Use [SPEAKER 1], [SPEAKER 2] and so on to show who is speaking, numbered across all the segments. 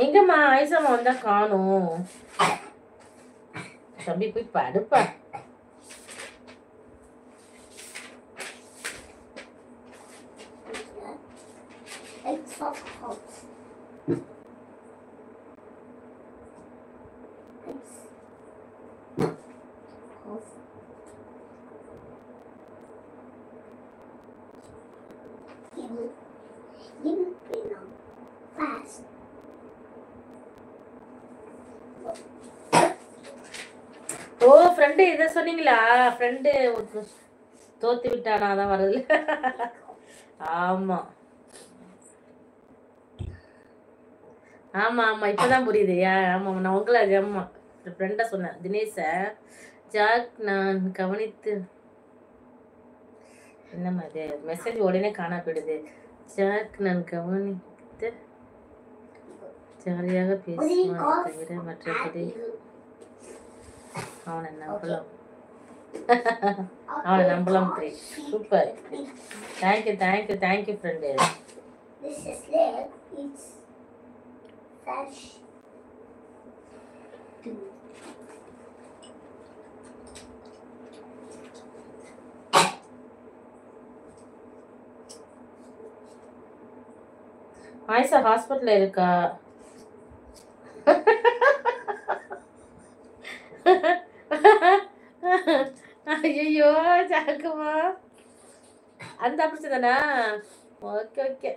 [SPEAKER 1] எங்கம்மா ஐசம்மா வந்தா காணும். தம்பி போய் படுப்பா. ஓ ஃப்ரெண்டு இதை சொன்னீங்களா? ஃப்ரெண்டு தோத்து விட்டானா? அதான் வருது. ஆமா ஆமா ஆமா இப்பதான் புரியுது. ஆமா நான் உங்களை ஆமா ஃப்ரெண்டா சொன்னேன் தினேஷ. ஜாக் நான் கவனித்து என்னம்மா இது மெசேஜ் உடனே காணா போயிடுது. ஜாக் நான் கவனித்து ஜாலியாக பேசுவான் தவிர மற்றபடி அவனை நம்பலாம். அவனை நம்பலாம். Super. Thank you thank you thank you friend. Ayesha ஹாஸ்பிட்டல்ல இருக்கா? ஐயோ ஜாக்குமா அந்த ஆபரேஷன் தானா? Okay okay.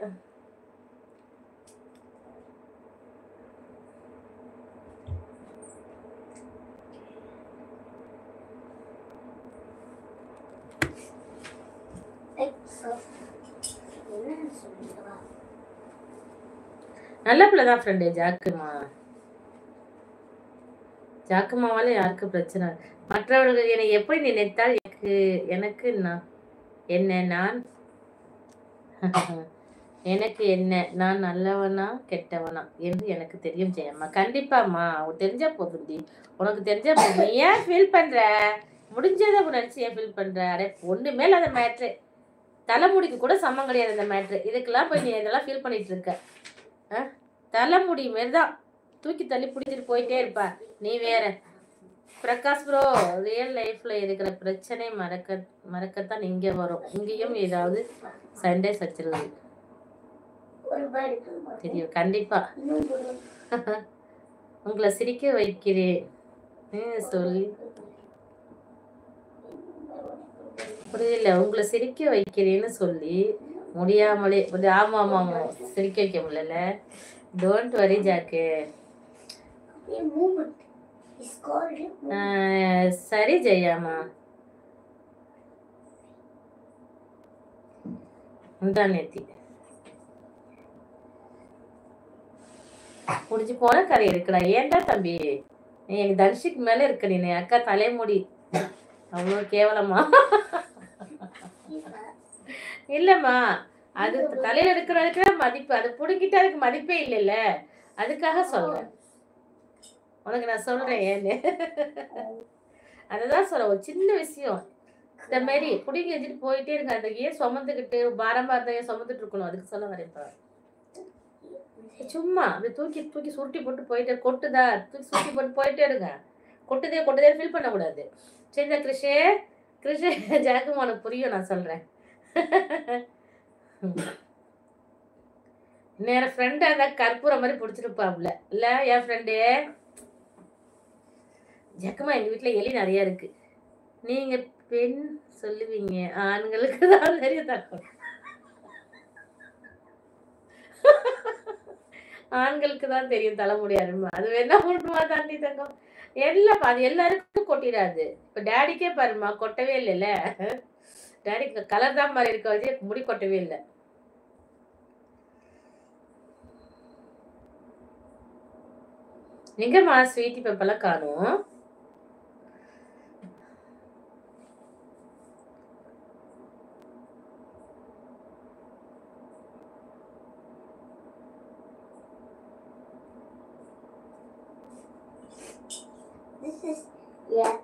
[SPEAKER 1] நல்ல பிள்ளைதான் ஃப்ரெண்டு ஜாக்குமா. ஜாக்குமாவால யாருக்கு பிரச்சனை? மற்றவர்கள் என்னை எப்படி நினைத்தால் எனக்கு என்ன நான் எனக்கு என்ன நான் நல்லவனா கெட்டவனா என்று எனக்கு தெரியும் ஜெயம்மா. கண்டிப்பாம்மா உனக்கு தெரிஞ்சா போதும்டி. உனக்கு தெரிஞ்சா போதும். ஏன் ஃபீல் பண்ற? முடிஞ்சதை நினைச்சு ஏன் ஃபீல் பண்ற? அடே ஒண்ணுமே இல்லாத மேட்ரு. தலைமுடிக்கு கூட சம்மம் கிடையாது அந்த மேட்ரு. இதுக்கெல்லாம் போய் நீ இதெல்லாம் ஃபீல் பண்ணிட்டு இருக்க. தலைமுடி மாரிதான் தூக்கி தள்ளி பிடிச்சிட்டு போயிட்டே இருப்ப. நீ வேற பிரகாஷ் ப்ரோ ரியல் லைஃப்ல இருக்கிற பிரச்சனை மறக்கத்தான் இங்க வரும். இங்கேயும் ஏதாவது சண்டே சச்சிருது தெரியும். கண்டிப்பா உங்களை சிரிக்க வைக்கிறேன் சொல்லி புரியல. உங்களை சிரிக்க வைக்கிறேன்னு சொல்லி முடியாமலே. ஆமா ஆமா ஆமா சிரிக்க வைக்க முடியல. Don't worry jack. சரி ஜெயாமா. நேத்தி முடிஞ்சு போன கரை இருக்குடா. ஏன்டா தம்பி நீ எங்க தனுஷுக்கு மேல இருக்க. நீ அக்கா தலைமுடி அவ்வளோ கேவலமா? இல்லம்மா அது தலையில இருக்கிற மதிப்பு. அது புடுங்கிட்டு அதுக்கு மதிப்பே இல்லைல்ல. அதுக்காக சொல்றேன். உனக்கு நான் சொல்றேன் ஏன்னு. அதுதான் சொல்றேன். ஒரு சின்ன விஷயம் இந்த மாதிரி புடிங்கி வச்சுட்டு போயிட்டே இருங்க. அந்த ஏன் சுமந்துக்கிட்டு பாரமா இருந்தா ஏன் சுமந்துட்டு இருக்கணும்? அதுக்கு சொல்ல வரேன். சும்மா அப்படி தூக்கி தூக்கி சுருட்டி போட்டு போயிட்டே கொட்டுதா தூக்கி சுருட்டி போட்டு போயிட்டே இருங்க. கொட்டுதே ஃபீல் பண்ணக்கூடாது. சரி கிருஷே ஜாக்கும் உனக்கு புரியும் நான் சொல்றேன். நேரம் ஃப்ரெண்டா இருந்தா கற்பூரம் மாதிரி பிடிச்சிருப்பாப்ல இல்ல? என் ஃப்ரெண்டு ஜக்குமா எங்க வீட்டுல எலி நிறைய இருக்கு. நீங்க பெண் சொல்லுவீங்க, ஆண்களுக்கு தான் நிறைய தக்கும். ஆண்களுக்கு தான் தெரியும் தலைமுடி அருமை. அது வேணா ஒண்ணுமா தாண்டி தங்கம். இல்லப்பா அது எல்லாருக்கும் கொட்டிடாது. இப்ப டேடிக்கே பாருமா கொட்டவே இல்லைல்ல. டேடிக்கு கலர் தான் மாதிரி இருக்க வச்சு முடி கொட்டவே இல்லை. எங்கம்மா ஸ்வீட்டி பெப்பெல்லாம் காணும்? This is yeah.